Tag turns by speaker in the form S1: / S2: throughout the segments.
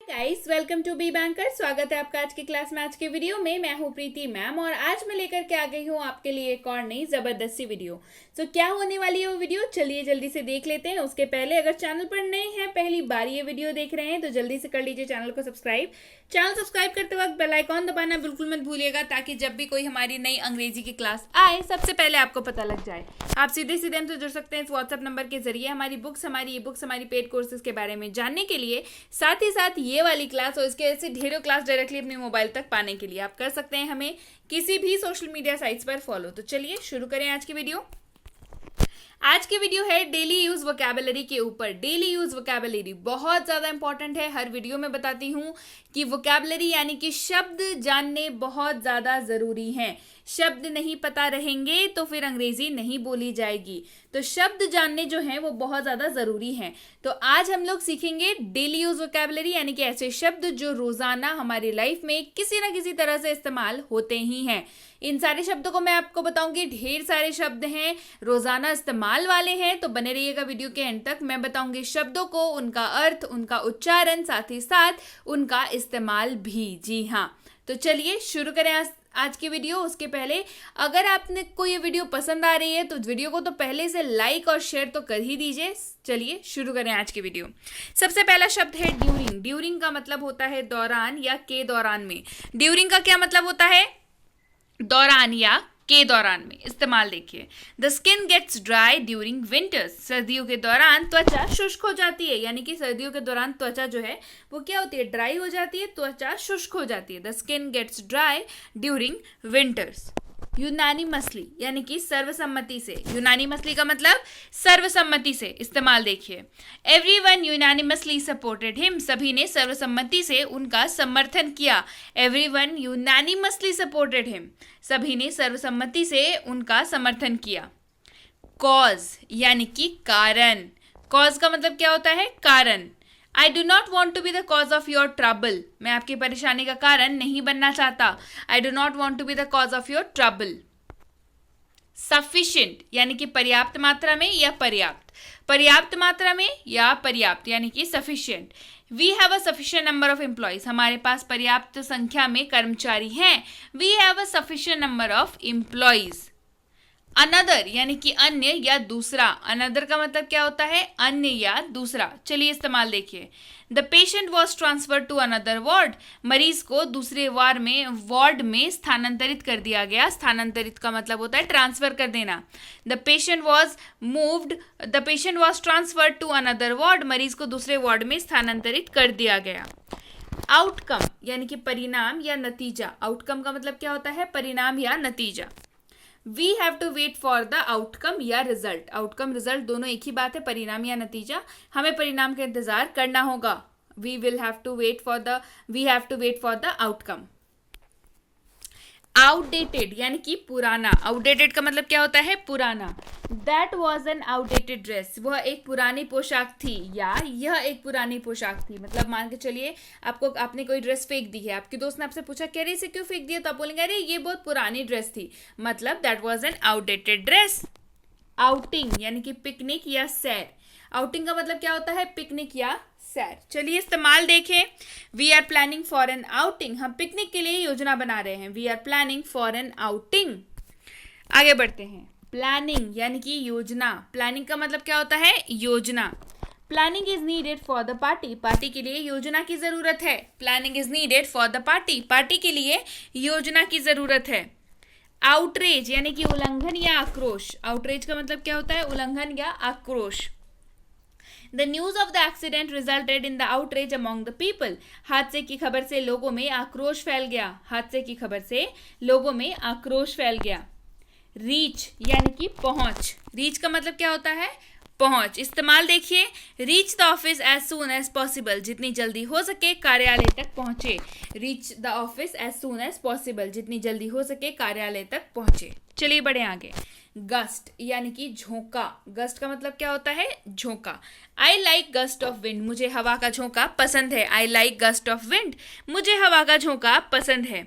S1: Guys, welcome to B banker. स्वागत है आपका आज की क्लास में। आज के वीडियो में मैं हूँ प्रीति मैम और आज मैं लेकर के आ गई हूँ आपके लिए एक और नई जबरदस्ती वीडियो। तो क्या होने वाली है वो वीडियो, चलिए जल्दी से देख लेते हैं। उसके पहले अगर चैनल पर नए हैं, पहली बार ये वीडियो देख रहे हैं तो जल्दी से कर लीजिए चैनल को सब्सक्राइब। चैनल सब्सक्राइब करते वक्त बेल आइकॉन दबाना बिल्कुल मत भूलिएगा, ताकि जब भी कोई हमारी नई अंग्रेजी की क्लास आए सबसे पहले आपको पता लग जाए। आप सीधे सीधे हमसे जुड़ सकते हैं इस व्हाट्सएप नंबर के जरिए हमारी बुक्स, हमारी ई बुक्स, हमारी पेड कोर्सेज के बारे में जानने के लिए। साथ ही साथ ये वाली क्लास और इसके ऐसे ढेरों क्लास डायरेक्टली अपने मोबाइल तक पाने के लिए आप कर सकते हैं हमें किसी भी सोशल मीडिया साइट्स पर फॉलो। तो चलिए शुरू करें आज की वीडियो। आज की वीडियो है डेली यूज वोकैबुलरी के ऊपर। डेली यूज वोकैबुलरी बहुत ज्यादा इंपॉर्टेंट है। हर वीडियो में बताती हूँ कि वोकैबुलरी यानी कि शब्द जानने बहुत ज्यादा जरूरी हैं। शब्द नहीं पता रहेंगे तो फिर अंग्रेजी नहीं बोली जाएगी। तो शब्द जानने जो हैं वो बहुत ज्यादा जरूरी हैं। तो आज हम लोग सीखेंगे डेली यूज वोकैबुलरी, यानी कि ऐसे शब्द जो रोजाना हमारी लाइफ में किसी ना किसी तरह से इस्तेमाल होते ही हैं। इन सारे शब्दों को मैं आपको बताऊंगी। ढेर सारे शब्द हैं, रोजाना इस्तेमाल वाले हैं, तो बने रहिएगा वीडियो के एंड तक। मैं बताऊंगी शब्दों को, उनका अर्थ, उनका उच्चारण, साथ ही साथ उनका इस्तेमाल भी। जी हाँ, तो चलिए शुरू करें आज की वीडियो। उसके पहले अगर आपने को ये वीडियो पसंद आ रही है तो वीडियो को तो पहले से लाइक और शेयर तो कर ही दीजिए। चलिए शुरू करें आज की वीडियो। सबसे पहला शब्द है ड्यूरिंग। ड्यूरिंग का मतलब होता है दौरान या के दौरान में। ड्यूरिंग का क्या मतलब होता है? दौरान या के दौरान में। इस्तेमाल देखिए, the skin gets dry during winters. सर्दियों के दौरान त्वचा शुष्क हो जाती है, यानी कि सर्दियों के दौरान त्वचा जो है वो क्या होती है? ड्राई हो जाती है, त्वचा शुष्क हो जाती है। The skin gets dry during winters. Unanimously यानी कि सर्वसम्मति से। यूनानिमसली का मतलब सर्वसम्मति से। इस्तेमाल देखिए, एवरीवन यूनानिमसली सपोर्टेड हिम। सभी ने सर्वसम्मति से उनका समर्थन किया। Everyone unanimously supported him. सभी ने सर्वसम्मति से उनका समर्थन किया। कॉज यानी कि कारण। कॉज का मतलब क्या होता है? कारण। I do not want to be the cause of your trouble. मैं आपकी परेशानी का कारण नहीं बनना चाहता। I do not want to be the cause of your trouble. Sufficient यानी कि पर्याप्त मात्रा में या पर्याप्त। पर्याप्त मात्रा में या पर्याप्त यानी कि sufficient. We have a sufficient number of employees. हमारे पास पर्याप्त संख्या में कर्मचारी हैं। We have a sufficient number of employees. Another यानी कि अन्य या दूसरा। अनदर का मतलब क्या होता है? अन्य या दूसरा। चलिए इस्तेमाल देखिए, the patient was transfer to another ward. मरीज को दूसरे वार्ड में स्थानांतरित कर दिया गया। स्थानांतरित का मतलब होता है ट्रांसफर कर देना। The patient was transfer to another ward. मरीज को दूसरे वार्ड में स्थानांतरित कर दिया गया। आउटकम यानी कि परिणाम या नतीजा। आउटकम का मतलब क्या होता है? परिणाम या नतीजा। We have to wait for the outcome या रिजल्ट। आउटकम रिजल्ट दोनों एक ही बात है, परिणाम या नतीजा। हमें परिणाम का इंतजार करना होगा। We have to wait for the outcome। Outdated यानी कि पुराना। आउटडेटेड का मतलब क्या होता है? पुराना। That was an outdated dress। वह एक पुरानी पोशाक थी या यह एक पुरानी पोशाक थी। मतलब मान के चलिए आपने कोई ड्रेस फेंक दी है, आपके दोस्त ने आपसे पूछा कह रही इसे क्यों फेंक दिया, तो आप बोलेंगे अरे ये बहुत पुरानी ड्रेस थी। मतलब that was an outdated dress। Outing यानी कि पिकनिक या सैर। आउटिंग का मतलब क्या होता है? पिकनिक या सैर। चलिए इस्तेमाल देखें, we are planning for an outing. हम पिकनिक के लिए योजना बना रहे हैं। We are planning for an outing. आगे बढ़ते हैं, प्लानिंग यानी कि योजना। प्लानिंग का मतलब क्या होता है? योजना। Planning is needed for the party. Party के लिए योजना की जरूरत है। Planning is needed for the party. Party के लिए योजना की जरूरत है। आउटरेज यानी कि उल्लंघन या आक्रोश। आउटरेज का मतलब क्या होता है? उल्लंघन या आक्रोश। The news of the accident resulted in the outrage among the people। हादसे की खबर से लोगों में आक्रोश फैल गया। हादसे की खबर से लोगों में आक्रोश फैल गया। रीच यानी कि पहुंच। रीच का मतलब क्या होता है? पहुंच। इस्तेमाल देखिए, reach the office as soon as possible. जितनी जल्दी हो सके कार्यालय तक पहुंचे। Reach the office as soon as possible. जितनी जल्दी हो सके कार्यालय तक पहुंचे। चलिए बढ़े आगे। गस्ट यानी कि झोंका। गस्ट का मतलब क्या होता है? झोंका। I like gust of wind. मुझे हवा का झोंका पसंद है। I like gust of wind. मुझे हवा का झोंका पसंद है।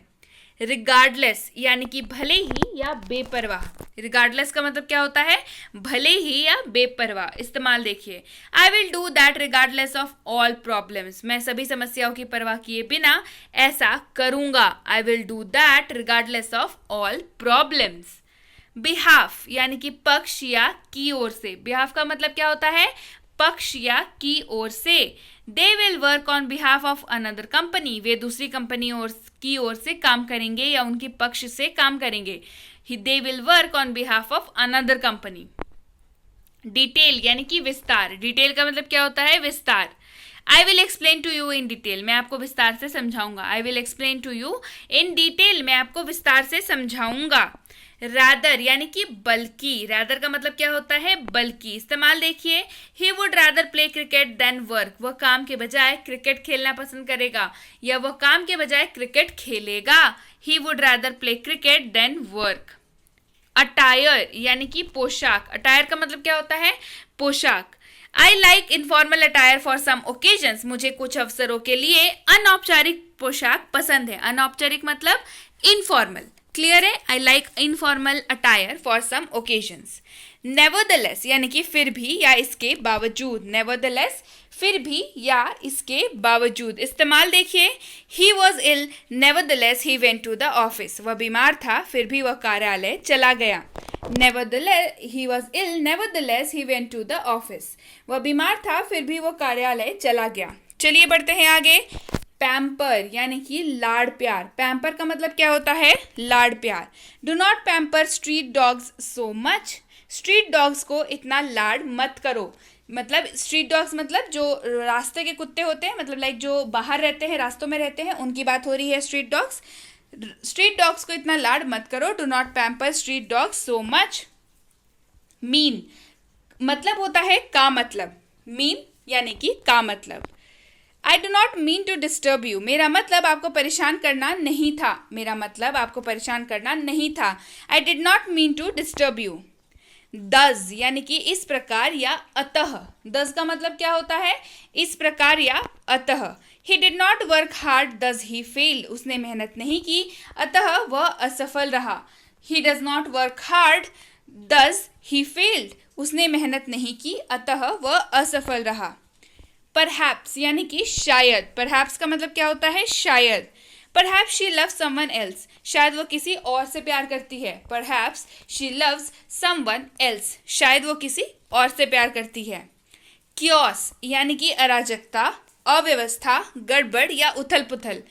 S1: रिगार्डलेस यानी कि भले ही या बेपरवाह। रिगार्डलेस का मतलब क्या होता है? भले ही या बेपरवाह। इस्तेमाल देखिए, I will do that regardless of all problems. मैं सभी समस्याओं की परवाह किए बिना ऐसा करूंगा। I will do that regardless of all problems. Behalf यानी कि पक्ष या की ओर से। बिहाफ का मतलब क्या होता है? पक्ष या की ओर से। They will work on behalf of another company. वे दूसरी कंपनी की ओर से काम करेंगे या उनके पक्ष से काम करेंगे। दे will work on behalf of another company. Detail यानी कि विस्तार। डिटेल का मतलब क्या होता है? विस्तार। I will explain to you in detail. मैं आपको विस्तार से समझाऊंगा। I will explain to you in detail. मैं आपको विस्तार से समझाऊंगा। रादर यानी कि बल्कि। रादर का मतलब क्या होता है? बल्कि। इस्तेमाल देखिए, he would rather play cricket than work. वह काम के बजाय क्रिकेट खेलना पसंद करेगा या वह काम के बजाय क्रिकेट खेलेगा। He would rather play cricket than work. Attire यानी कि पोशाक। अटायर का मतलब क्या होता है? पोशाक। I like informal attire for some occasions. मुझे कुछ अवसरों के लिए अनौपचारिक पोशाक पसंद है। अनौपचारिक मतलब इनफॉर्मल। क्लियर है? I like informal attire for some occasions. Nevertheless यानी कि फिर भी या इसके बावजूद। नेवरदलेस फिर भी या इसके बावजूद। इस्तेमाल देखिए, he was ill nevertheless he went to the office. वह बीमार था फिर भी वह कार्यालय चला गया। Nevertheless he was ill nevertheless he went to the office. वह बीमार था फिर भी वह कार्यालय चला गया। चलिए बढ़ते हैं आगे। पैम्पर यानी कि लाड़ प्यार। पैम्पर का मतलब क्या होता है? लाड़ प्यार। Do not pamper street dogs so much. Street dogs को इतना लाड़ मत करो। मतलब स्ट्रीट डॉग्स मतलब जो रास्ते के कुत्ते होते हैं, मतलब लाइक जो बाहर रहते हैं, रास्तों में रहते हैं, उनकी बात हो रही है। Street dogs. स्ट्रीट डॉग्स को इतना लाड़ मत करो। Do not pamper street dogs so much. Mean मतलब होता है का मतलब। मीन यानी कि का मतलब। I do not mean to disturb you. मेरा मतलब आपको परेशान करना नहीं था। मेरा मतलब आपको परेशान करना नहीं था। I did not mean to disturb you. दस यानी कि इस प्रकार या अतः। दस का मतलब क्या होता है? इस प्रकार या अतः। He did not work hard दस ही फेल। उसने मेहनत नहीं की अतः वह असफल रहा। He does not work hard दस ही फेल्ड। उसने मेहनत नहीं की अतः वह असफल रहा। परहैप्स यानी कि शायद। परहैप्स का मतलब क्या होता है? शायद। Perhaps she loves someone else. शायद वो किसी और से प्यार करती है। Perhaps she loves someone else. शायद वो किसी और से प्यार करती है। क्योस यानी कि अराजकता, अव्यवस्था, गड़बड़ या उथल पुथल।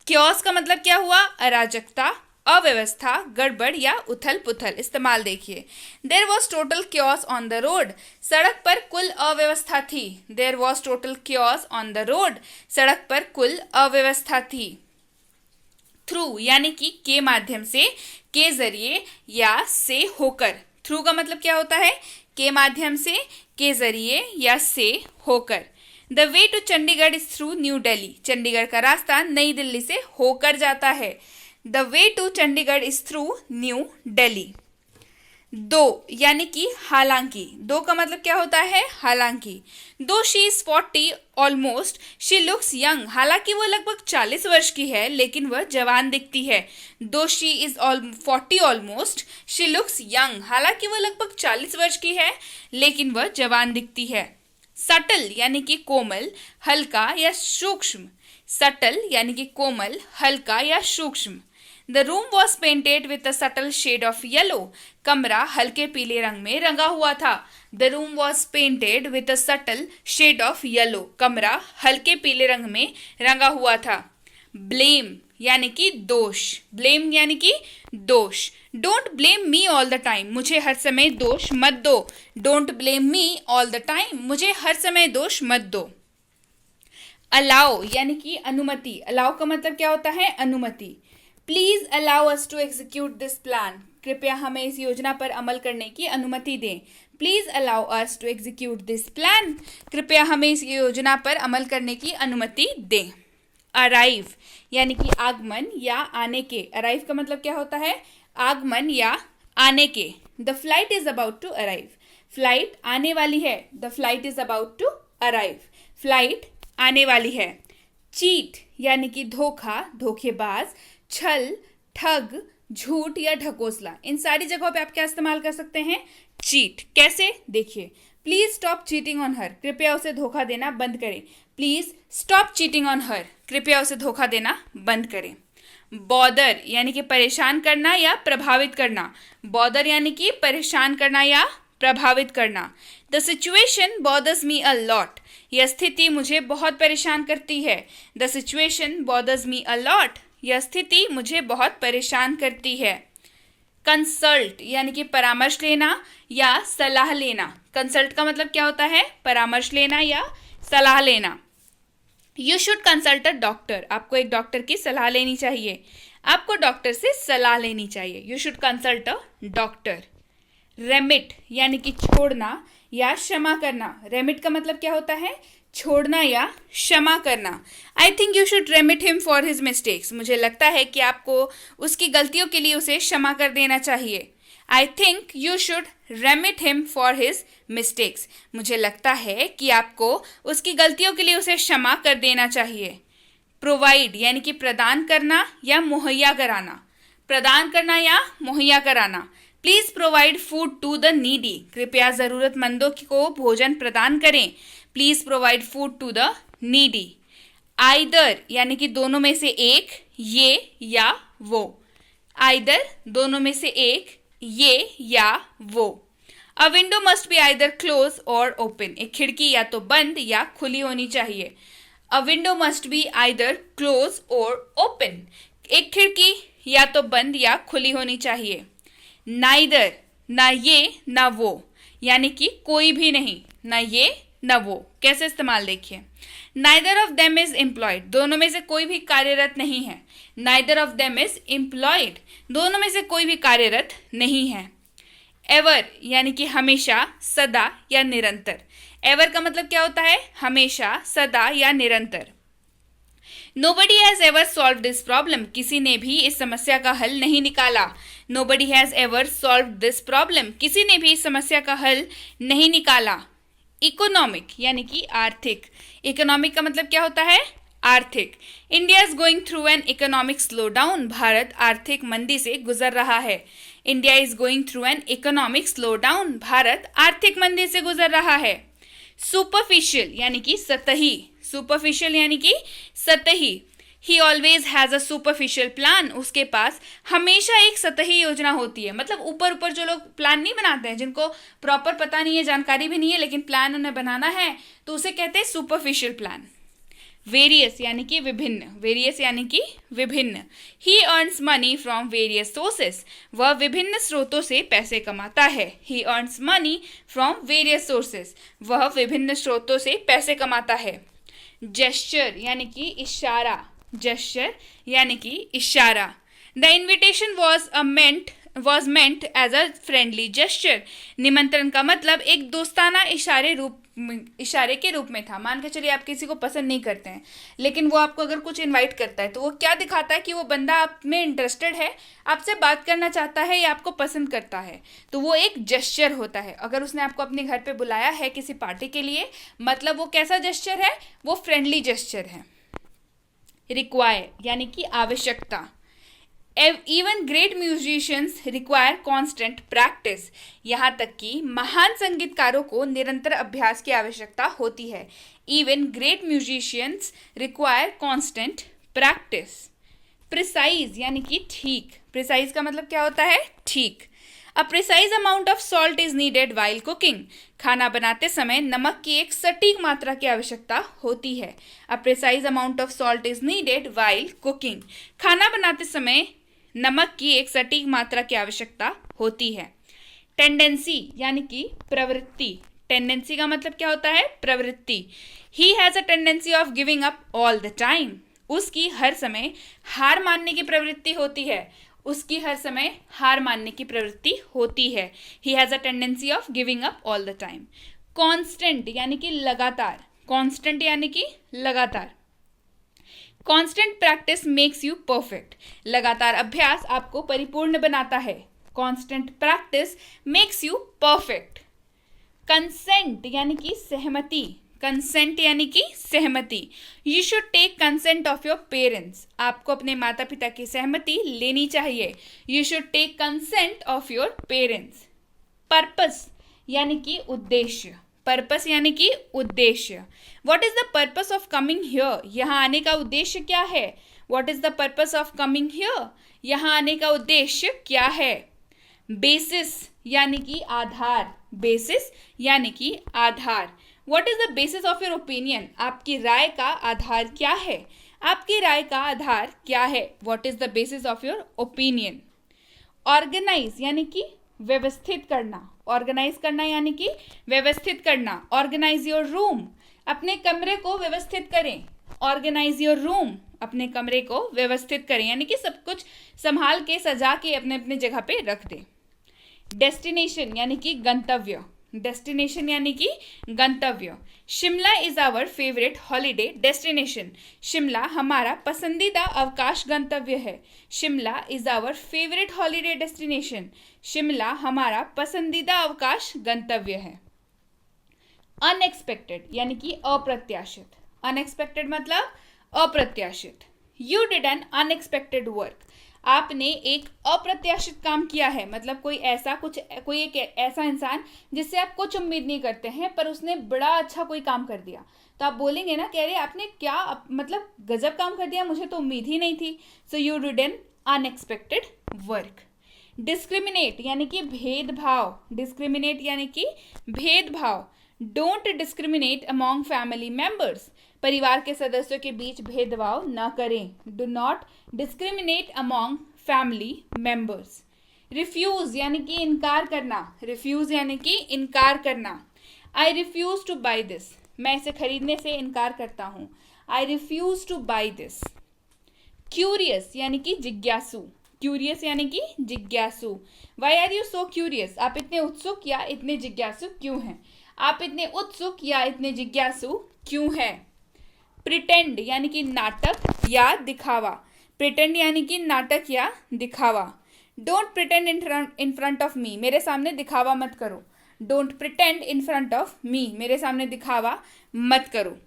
S1: क्योस का मतलब क्या हुआ? अराजकता, अव्यवस्था, गड़बड़ या उथल पुथल। इस्तेमाल देखिए, there was total chaos on the road. सड़क पर कुल अव्यवस्था थी। There was total chaos on the road. सड़क पर कुल अव्यवस्था थी। थ्रू यानी कि के माध्यम से, के जरिए या से होकर। थ्रू का मतलब क्या होता है? के माध्यम से, के जरिए या से होकर। The way to Chandigarh is through New Delhi. Chandigarh का रास्ता नई दिल्ली से होकर जाता है। The way to Chandigarh is through New Delhi. दो यानी कि हालांकि। दो का मतलब क्या होता है? हालांकि। दो she is 40 almost she looks young. हालांकि वो लगभग 40 वर्ष की है लेकिन वह जवान दिखती है। दो she is 40 almost she looks young. हालांकि वह लगभग 40 वर्ष की है लेकिन वह जवान दिखती है। सटल यानी कि कोमल, हल्का या सूक्ष्म। सटल यानी कि कोमल, हल्का या सूक्ष्म। The room was painted with a subtle shade of yellow. कमरा हल्के पीले रंग में रंगा हुआ था। The room was painted with a subtle shade of yellow. कमरा हल्के पीले रंग में रंगा हुआ था। Blame यानी कि दोष। Blame यानी कि दोष। Don't blame me all the time. मुझे हर समय दोष मत दो। Don't blame me all the time. मुझे हर समय दोष मत दो। Allow यानी कि अनुमति। Allow का मतलब क्या होता है? अनुमति। Please allow us to execute this plan. कृपया हमें इस योजना पर अमल करने की अनुमति दें। Please allow us to execute this plan. कृपया हमें इस योजना पर अमल करने की अनुमति दें। अराइव यानी कि आगमन या आने के। अराइव का मतलब क्या होता है? आगमन या आने के। The flight is about to arrive. Flight आने वाली है। The flight is about to arrive. Flight आने वाली है। चीट यानी कि धोखा, धोखेबाज, छल, ठग, झूठ या ढकोसला, इन सारी जगहों पे आप क्या इस्तेमाल कर सकते हैं? चीट। कैसे? देखिए, please stop cheating on her, कृपया उसे धोखा देना बंद करें। Please stop cheating on her, कृपया उसे धोखा देना बंद करें। बॉदर यानी कि परेशान करना या प्रभावित करना। बॉदर यानी कि परेशान करना या प्रभावित करना। The situation bothers me a lot, यह स्थिति मुझे बहुत परेशान करती है। The situation bothers me a lot, यह स्थिति मुझे बहुत परेशान करती है। कंसल्ट यानी कि परामर्श लेना या सलाह लेना। कंसल्ट का मतलब क्या होता है? परामर्श लेना या सलाह लेना। You should consult a doctor, आपको एक डॉक्टर की सलाह लेनी चाहिए। आपको डॉक्टर से सलाह लेनी चाहिए। You should consult a doctor. Remit यानी कि छोड़ना या क्षमा करना। रेमिट का मतलब क्या होता है? छोड़ना या क्षमा करना। I think you should remit him for his mistakes, मुझे लगता है कि आपको उसकी गलतियों के लिए उसे क्षमा कर देना चाहिए। I think you should remit him for his mistakes, मुझे लगता है कि आपको उसकी गलतियों के लिए उसे क्षमा कर देना चाहिए। प्रोवाइड यानी कि प्रदान करना या मुहैया कराना। प्रदान करना या मुहैया कराना। Please provide food to the needy, कृपया जरूरतमंदों को भोजन प्रदान करें। Please provide food to the needy. Either यानी कि दोनों में से एक, ये या वो। आइदर दोनों में से एक, ये या वो। अ window must be either close और ओपन, एक खिड़की या तो बंद या खुली होनी चाहिए। अ window must be either close और ओपन, एक खिड़की या तो बंद या खुली होनी चाहिए। नाइदर, ना ये ना वो, यानी कि कोई भी नहीं, ना ये ना वो। कैसे इस्तेमाल देखिए, neither of them is employed, दोनों में से कोई भी कार्यरत नहीं है। Neither of them is employed, दोनों में से कोई भी कार्यरत नहीं है। एवर यानी कि हमेशा, सदा या निरंतर। एवर का मतलब क्या होता है? हमेशा, सदा या निरंतर। Nobody has ever solved this problem, किसी ने भी इस समस्या का हल नहीं निकाला। Nobody has ever solved this problem, किसी ने भी इस समस्या का हल नहीं निकाला। इकोनॉमिक यानी कि आर्थिक। इकोनॉमिक का मतलब क्या होता है? आर्थिक। India is going through an economic slow down, Bharat आर्थिक मंदी से गुजर रहा है। India is going through an economic slow down, Bharat आर्थिक मंदी से गुजर रहा है। सुपरफिशियल यानी कि सतही। सुपरफिशियल यानी कि सतही। ही always has a superficial plan, उसके पास हमेशा एक सतही योजना होती है। मतलब ऊपर ऊपर जो लोग प्लान नहीं बनाते हैं, जिनको प्रॉपर पता नहीं है, जानकारी भी नहीं है, लेकिन प्लान उन्हें बनाना है, तो उसे कहते हैं सुपरफिशियल प्लान। वेरियस यानी कि विभिन्न। वेरियस यानी कि विभिन्न। ही earns money from various sources, वह विभिन्न स्रोतों से पैसे कमाता है। ही earns money from various sources, वह विभिन्न स्रोतों से पैसे कमाता है। जेस्चर यानी कि इशारा। जेस्चर यानी कि इशारा। The invitation was meant as a friendly gesture, निमंत्रण का मतलब एक दोस्ताना इशारे के रूप में था। मान के चलिए आप किसी को पसंद नहीं करते हैं, लेकिन वो आपको अगर कुछ इनवाइट करता है तो वो क्या दिखाता है कि वो बंदा आप में इंटरेस्टेड है, आपसे बात करना चाहता है या आपको पसंद करता है, तो वो एक जेस्चर होता है। अगर उसने आपको अपने घर पे बुलाया है किसी पार्टी के लिए, मतलब वो कैसा जेस्चर है? वो फ्रेंडली जेस्चर है। रिक्वायर यानी कि आवश्यकता। Even great musicians require constant practice, यहाँ तक कि महान संगीतकारों को निरंतर अभ्यास की आवश्यकता होती है। Even great musicians require constant practice. Precise यानी कि ठीक। प्रिसाइज का मतलब क्या होता है? ठीक। अ precise amount of salt is needed while cooking, खाना बनाते समय नमक की एक सटीक मात्रा की आवश्यकता होती है। अ precise amount of salt is needed while cooking, खाना बनाते समय नमक की एक सटीक मात्रा की आवश्यकता होती है। टेंडेंसी यानी कि प्रवृत्ति। टेंडेंसी का मतलब क्या होता है? प्रवृत्ति। ही has a tendency of giving up all the time, उसकी हर समय हार मानने की प्रवृत्ति होती है। उसकी हर समय हार मानने की प्रवृत्ति होती है। He has a tendency of giving up all the time. Constant यानी कि लगातार। कॉन्स्टेंट यानी कि लगातार। Constant practice makes you perfect, लगातार अभ्यास आपको परिपूर्ण बनाता है। Constant practice makes you perfect. Consent यानी कि सहमति। कंसेंट यानी कि सहमति। You should take consent of your parents, आपको अपने माता पिता की सहमति लेनी चाहिए। You should take consent of your parents. Purpose यानी कि उद्देश्य, पर्पस यानी कि उद्देश्य। What is the purpose of coming here, यहाँ आने का उद्देश्य क्या है। What is the purpose of coming here, यहाँ आने का उद्देश्य क्या है। बेसिस यानी कि आधार, बेसिस यानी कि आधार। What is the basis of your opinion, आपकी राय का आधार क्या है, आपकी राय का आधार क्या है। What is the basis of your opinion. Organise यानी कि व्यवस्थित करना, ऑर्गेनाइज करना यानी कि व्यवस्थित करना। ऑर्गेनाइज योर रूम, अपने कमरे को व्यवस्थित करें। ऑर्गेनाइज योर रूम, अपने कमरे को व्यवस्थित करें यानी कि सब कुछ संभाल के सजा के अपने अपने जगह पे रख दें। डेस्टिनेशन यानी कि गंतव्य, डेस्टिनेशन यानी कि गंतव्य। Shimla is our favourite holiday destination, Shimla हमारा पसंदीदा अवकाश गंतव्य है। Shimla is our favourite holiday destination, Shimla हमारा पसंदीदा अवकाश गंतव्य है। अनएक्सपेक्टेड यानी कि अप्रत्याशित, अनएक्सपेक्टेड मतलब अप्रत्याशित। You did an unexpected work, आपने एक अप्रत्याशित काम किया है, मतलब कोई एक ऐसा इंसान जिससे आप कुछ उम्मीद नहीं करते हैं पर उसने बड़ा अच्छा कोई काम कर दिया, तो आप बोलेंगे ना कि अरे आपने क्या मतलब गजब काम कर दिया, मुझे तो उम्मीद ही नहीं थी। So you did an unexpected work. Discriminate यानी कि भेदभाव, डिस्क्रिमिनेट यानी कि भेदभाव। Don't discriminate among family members, परिवार के सदस्यों के बीच भेदभाव न करें। Do not discriminate among family members. Refuse यानी कि इनकार करना, रिफ्यूज यानी कि इनकार करना। I refuse to buy this, मैं इसे खरीदने से इनकार करता हूँ। I refuse to buy this. Curious यानी कि जिज्ञासु, क्यूरियस यानी कि जिज्ञासु। Why are you so curious, आप इतने उत्सुक या इतने जिज्ञासु क्यों हैं, आप इतने उत्सुक या इतने जिज्ञासु क्यों हैं। प्रिटेंड यानी कि नाटक या दिखावा, प्रिटेंड यानी कि नाटक या दिखावा। Don't pretend in front of me, मेरे सामने दिखावा मत करो। Don't pretend in front of me, मेरे सामने दिखावा मत करो।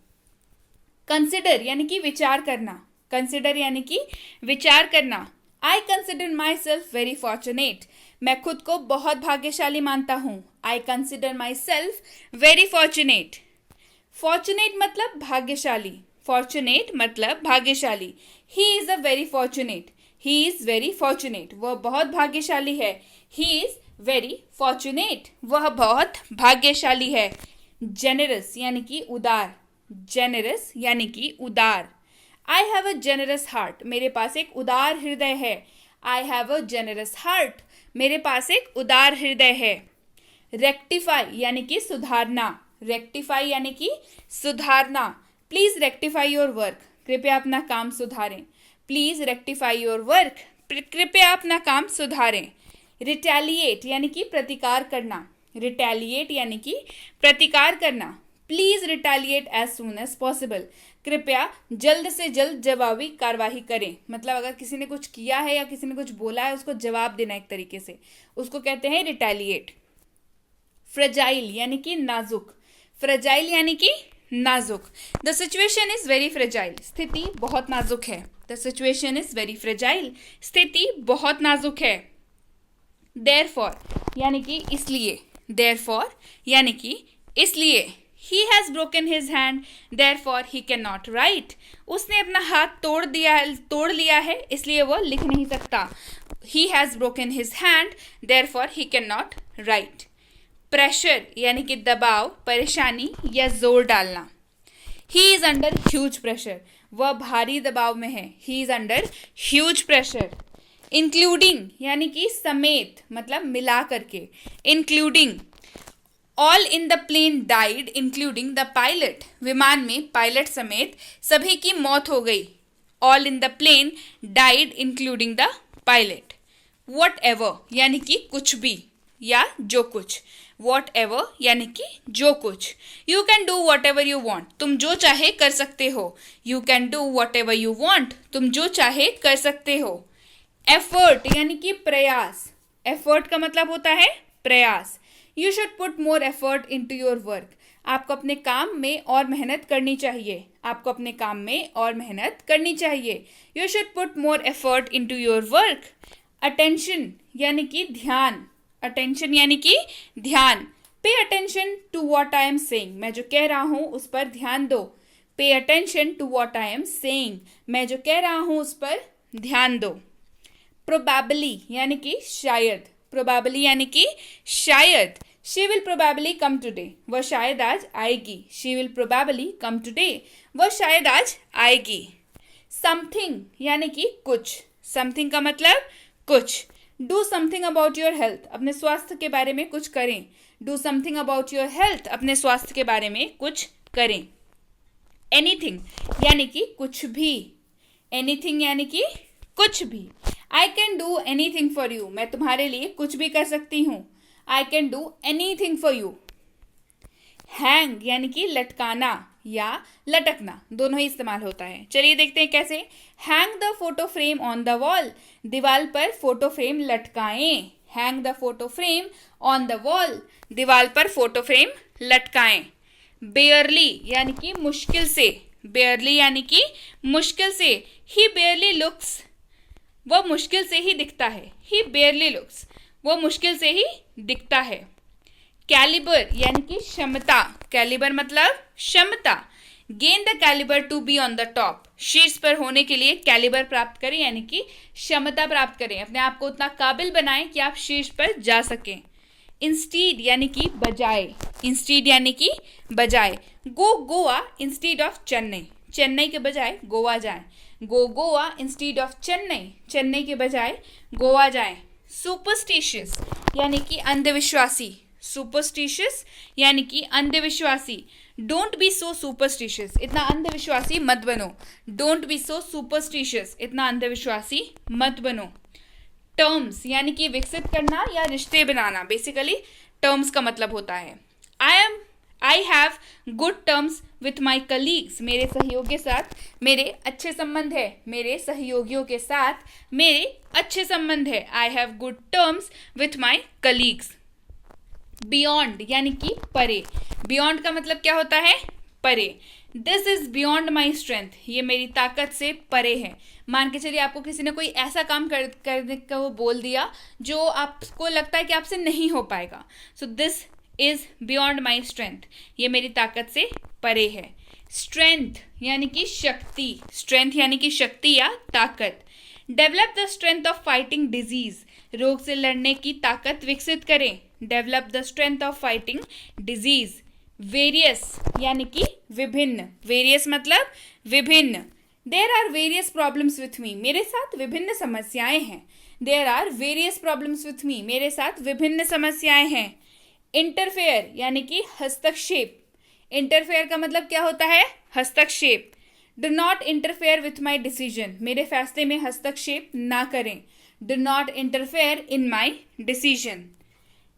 S1: कंसिडर यानी कि विचार करना, कंसिडर यानी कि विचार करना। I consider my self very fortunate, मैं खुद को बहुत भाग्यशाली मानता हूँ। I consider my self very fortunate. Fortunate मतलब भाग्यशाली, फॉर्चुनेट मतलब भाग्यशाली। He is a very fortunate, he is very fortunate, वह बहुत भाग्यशाली है। ही इज वेरी फॉर्चुनेट, वह बहुत भाग्यशाली है। जेनरस यानी कि उदार, जेनरस यानी कि उदार। I have a generous heart, मेरे पास एक उदार हृदय है। I have a generous heart, मेरे पास एक उदार हृदय है। रेक्टिफाई यानी कि सुधारना, रेक्टिफाई यानी कि सुधारना। प्लीज रेक्टिफाई योर वर्क, कृपया अपना काम सुधारें। प्लीज रेक्टिफाई योर वर्क, कृपया अपना काम सुधारें। रिटेलिएट यानी कि प्रतिकार करना, रिटेलिएट यानी कि प्रतिकार करना। Please retaliate as soon as possible, कृपया जल्द से जल्द जवाबी कार्रवाई करें, मतलब अगर किसी ने कुछ किया है या किसी ने कुछ बोला है उसको जवाब देना एक तरीके से, उसको कहते हैं रिटेलिएट। फ्रेजाइल यानी कि नाजुक, फ्रेजाइल यानी कि नाजुक। The situation is very fragile, स्थिति बहुत नाजुक है। The situation is very fragile, स्थिति बहुत नाजुक है। देयरफॉर यानी कि इसलिए, देयरफॉर यानी कि इसलिए। He has broken his hand, therefore he cannot write. उसने अपना हाथ तोड़ लिया है, इसलिए वह लिख नहीं सकता। He has broken his hand, therefore he cannot write. Pressure यानी कि दबाव, परेशानी या जोर डालना। He is under huge pressure, वह भारी दबाव में है। He is under huge pressure. Including यानी कि समेत, मतलब मिला करके। Including all in the plane died including the pilot, विमान में पायलट समेत सभी की मौत हो गई। All in the plane died including the pilot. Whatever यानी कि कुछ भी या जो कुछ, वॉट एवर यानी कि जो कुछ। You can do what ever you want, तुम जो चाहे कर सकते हो। You can do what ever you want, तुम जो चाहे कर सकते हो। एफर्ट यानी कि प्रयास, एफर्ट का मतलब होता है प्रयास। You should put more effort into your work, आपको अपने काम में और मेहनत करनी चाहिए। आपको अपने काम में और मेहनत करनी चाहिए। You should put more effort into your work. Attention यानी कि ध्यान। अटेंशन यानी कि ध्यान। Pay attention to what I am saying. मैं जो कह रहा हूं उस पर ध्यान दो। Pay attention to what I am saying. मैं जो कह रहा हूं उस पर ध्यान दो। प्रोबेबली यानी कि शायद। प्रोबेबली यानी कि शायद। She will probably come today. वह शायद आज आएगी। She will probably come today. वह शायद आज आएगी। समथिंग यानी कि कुछ। समथिंग का मतलब कुछ। Do something about your health. अपने स्वास्थ्य के बारे में कुछ करें। Do something about your health. अपने स्वास्थ्य के बारे में कुछ करें। एनीथिंग यानी कि कुछ भी। एनीथिंग यानी कि कुछ भी। I can do anything for you. मैं तुम्हारे लिए कुछ भी कर सकती हूँ। I can do anything for you. Hang यानी कि लटकाना या लटकना, दोनों ही इस्तेमाल होता है। चलिए देखते हैं कैसे। Hang the photo frame on the wall. दीवार पर फोटो फ्रेम लटकाएं। Hang the photo frame on the wall. दीवार पर फोटो फ्रेम लटकाएं। बेयरली यानी कि मुश्किल से। बेयरली यानी कि मुश्किल से। ही बेयरली लुक्स। वह मुश्किल से ही दिखता है। ही बेयरली लुक्स। वो मुश्किल से ही दिखता है। कैलिबर यानी कि क्षमता। कैलिबर मतलब क्षमता। Gain the calibre to be on the top. शीर्ष पर होने के लिए कैलिबर प्राप्त करें यानी कि क्षमता प्राप्त करें। अपने आप को उतना काबिल बनाएं कि आप शीर्ष पर जा सकें। इंस्टीड यानी कि बजाय। इंस्टीड यानी कि बजाय। गो गोवा इंस्टीड ऑफ चेन्नई। चेन्नई के बजाय गोवा जाएं। गो गोवा इंस्टीड ऑफ चेन्नई। चेन्नई के बजाय गोवा जाएं। सुपरस्टिशियस यानी कि अंधविश्वासी। सुपरस्टिशियस यानी कि अंधविश्वासी। Don't be so superstitious. इतना अंधविश्वासी मत बनो। Don't be so superstitious. इतना अंधविश्वासी मत बनो। टर्म्स यानी कि विकसित करना या रिश्ते बनाना। बेसिकली टर्म्स का मतलब होता है I have good terms with my colleagues. मेरे सहयोगियों के साथ मेरे अच्छे संबंध है। मेरे सहयोगियों के साथ मेरे अच्छे संबंध है। I have good terms with my colleagues. Beyond यानी कि परे। बियॉन्ड का मतलब क्या होता है? परे। This is beyond my strength. ये मेरी ताकत से परे है। मान के चलिए आपको किसी ने कोई ऐसा काम करने को बोल दिया जो आपको लगता है कि आपसे नहीं हो पाएगा। So this is beyond my strength. ये मेरी ताकत से परे है। स्ट्रेंथ यानी कि शक्ति। स्ट्रेंथ यानी कि शक्ति या ताकत। Develop the strength of fighting disease. रोग से लड़ने की ताकत विकसित करें। Develop the strength of fighting disease. Various यानी कि विभिन्न। वेरियस मतलब विभिन्न। There are various problems with me. मेरे साथ विभिन्न समस्याएं हैं। There are various problems with me. मेरे साथ विभिन्न समस्याएं हैं। इंटरफेयर यानी कि हस्तक्षेप। इंटरफेयर का मतलब क्या होता है? हस्तक्षेप। Do not interfere with my decision. मेरे फैसले में हस्तक्षेप ना करें। Do not interfere in my decision.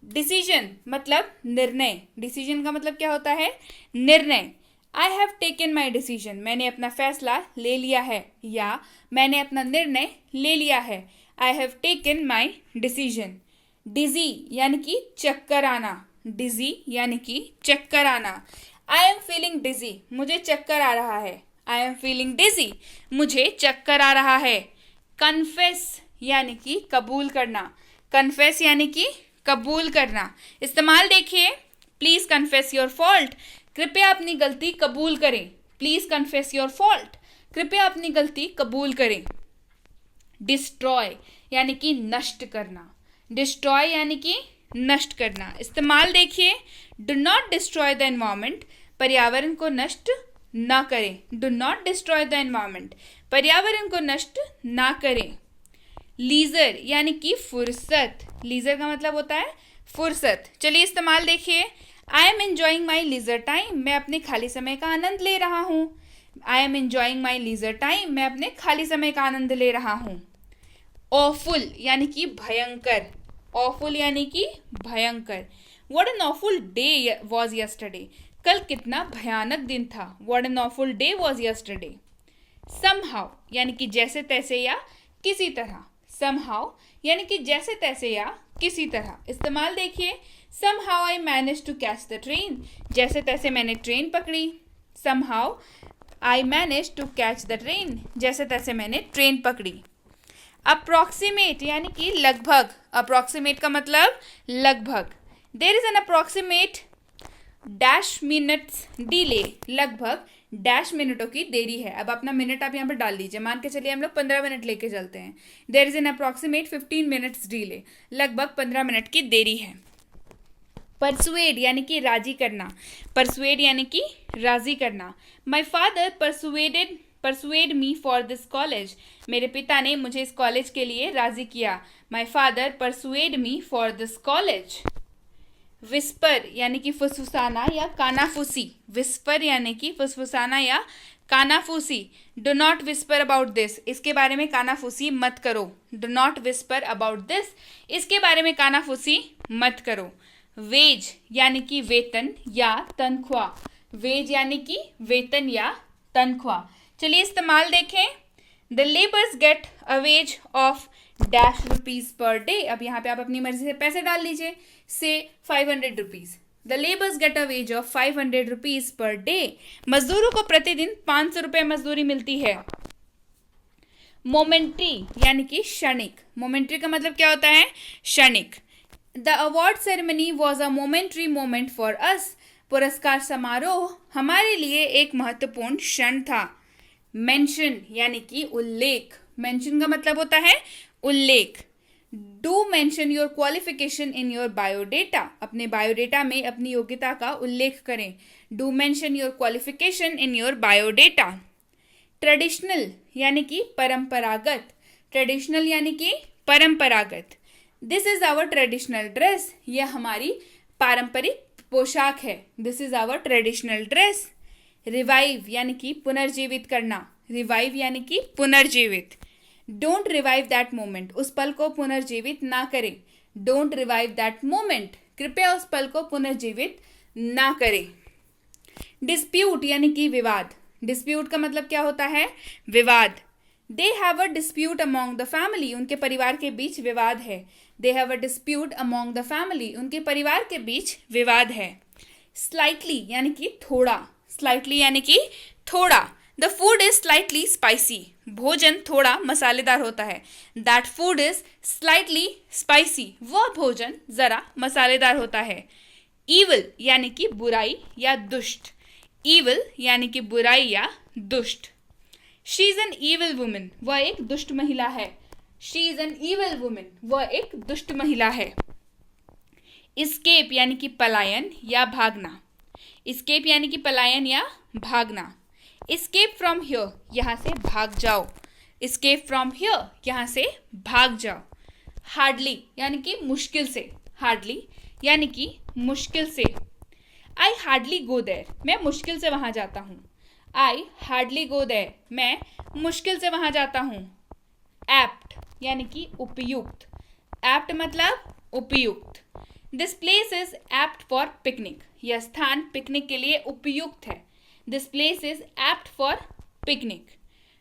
S1: Decision मतलब निर्णय। डिसीजन का मतलब क्या होता है? निर्णय। आई हैव टेकन माई डिसीजन। मैंने अपना फैसला ले लिया है या मैंने अपना निर्णय ले लिया है। I have taken my decision. Dizzy यानी कि चक्कर आना। डिजी यानी कि चक्कर आना। I am feeling dizzy. मुझे चक्कर आ रहा है। I am feeling dizzy. मुझे चक्कर आ रहा है। कन्फेस यानी कि कबूल करना। कन्फेस यानी कि कबूल करना। इस्तेमाल देखिए। Please confess your fault. कृपया अपनी गलती कबूल करें। Please confess your fault. कृपया अपनी गलती कबूल करें। डिस्ट्रॉय यानी कि नष्ट करना। डिस्ट्रॉय यानी कि नष्ट करना। इस्तेमाल देखिए। Do not destroy the environment. पर्यावरण को नष्ट ना करें। Do not destroy the environment. पर्यावरण को नष्ट ना करें। लीजर यानी कि फुर्सत। लीजर का मतलब होता है फुर्सत। चलिए इस्तेमाल देखिए। I am enjoying my leisure time. मैं अपने खाली समय का आनंद ले रहा हूँ। I am enjoying my leisure time. मैं अपने खाली समय का आनंद ले रहा हूँ। ऑफुल यानी कि भयंकर। ऑफुल यानी कि भयंकर। What an awful day was yesterday. कल कितना भयानक दिन था। What an awful day was yesterday. Somehow यानी कि जैसे तैसे या किसी तरह। समहाउ यानी कि जैसे तैसे या किसी तरह। इस्तेमाल देखिए, somehow I managed to catch the train, जैसे तैसे मैंने ट्रेन पकड़ी। somehow I managed to catch the train, जैसे तैसे मैंने ट्रेन पकड़ी। अप्रोक्सीमेट यानी कि लगभग, अप्रोक्सीमेट का मतलब लगभग। There is an approximate dash minutes delay, लगभग डैश मिनटों की देरी है। अब अपना मिनट आप यहाँ पर डाल लीजिए, मान के चलिए हम लोग 15 मिनट लेके चलते हैं। There is an approximate 15 minutes delay, लगभग 15 मिनट की देरी है। परसुएड यानी कि राजी करना, परसुएड यानी कि राजी करना। My father persuade me for this college, मेरे पिता ने मुझे इस कॉलेज के लिए राजी किया। My father persuade me for this college. Whisper यानी कि फुसफुसाना या कानाफूसी, विस्पर यानी कि फुसफुसाना या कानाफूसी। Do not whisper about this, इसके बारे में कानाफूसी मत करो। Do not whisper about this, इसके बारे में कानाफूसी मत करो। वेज यानी कि वेतन या तनख्वाह, वेज यानी कि वेतन या तनख्वाह। चलिए इस्तेमाल देखें। The labours get a ways of dash rupees per day, अब यहाँ पे आप अपनी मर्जी से पैसे डाल लीजिए, से 500 rupees. The labours get a ways of 500 rupees per day, मजदूरों को प्रतिदिन 500 रुपये मजदूरी मिलती है। मोमेंट्री यानी कि क्षणिक, मोमेंट्री का मतलब क्या होता है? क्षणिक। The award ceremony was a momentary moment for us, पुरस्कार समारोह हमारे लिए एक महत्वपूर्ण क्षण था। मेंशन यानी कि उल्लेख, मेंशन का मतलब होता है उल्लेख। Do mention your qualification in your biodata, अपने बायोडेटा में अपनी योग्यता का उल्लेख करें। Do mention your qualification in your biodata. Traditional यानी कि परंपरागत, ट्रेडिशनल यानी कि परंपरागत। This is our traditional dress, यह हमारी पारंपरिक पोशाक है। This is our traditional dress. Revive यानी कि पुनर्जीवित करना, रिवाइव यानी कि पुनर्जीवित। डोंट रिवाइव दैट मोमेंट, उस पल को पुनर्जीवित ना करें। डोंट रिवाइव दैट मोमेंट, कृपया उस पल को पुनर्जीवित ना करें। डिस्प्यूट यानी कि विवाद, डिस्प्यूट का मतलब क्या होता है? विवाद। They have a dispute among the family, उनके परिवार के बीच विवाद है। They have a dispute among the family, उनके परिवार के बीच विवाद है। स्लाइटली यानी कि थोड़ा, स्लाइटली यानी कि थोड़ा। The food is slightly spicy, भोजन थोड़ा मसालेदार होता है। That food is slightly spicy, वह भोजन जरा मसालेदार होता है। ईविल यानी कि बुराई या दुष्ट, ईविल यानी कि बुराई या दुष्ट। She is an evil woman, वह एक दुष्ट महिला है। She is an evil woman, वह एक दुष्ट महिला है। इस्केप यानी कि पलायन या भागना, इस्केप यानी कि पलायन या भागना। इस्केप फ्रॉम हियर, यहाँ से भाग जाओ। इस्केप फ्रॉम हियर, यहाँ से भाग जाओ। हार्डली यानी कि मुश्किल से, हार्डली यानी कि मुश्किल से। आई हार्डली गो देयर, मैं मुश्किल से वहाँ जाता हूँ। आई हार्डली गो देयर, मैं मुश्किल से वहाँ जाता हूँ। एप्ट यानी कि उपयुक्त, एप्ट मतलब उपयुक्त। This place is apt for picnic, यह स्थान पिकनिक के लिए उपयुक्त है। This place is apt for picnic.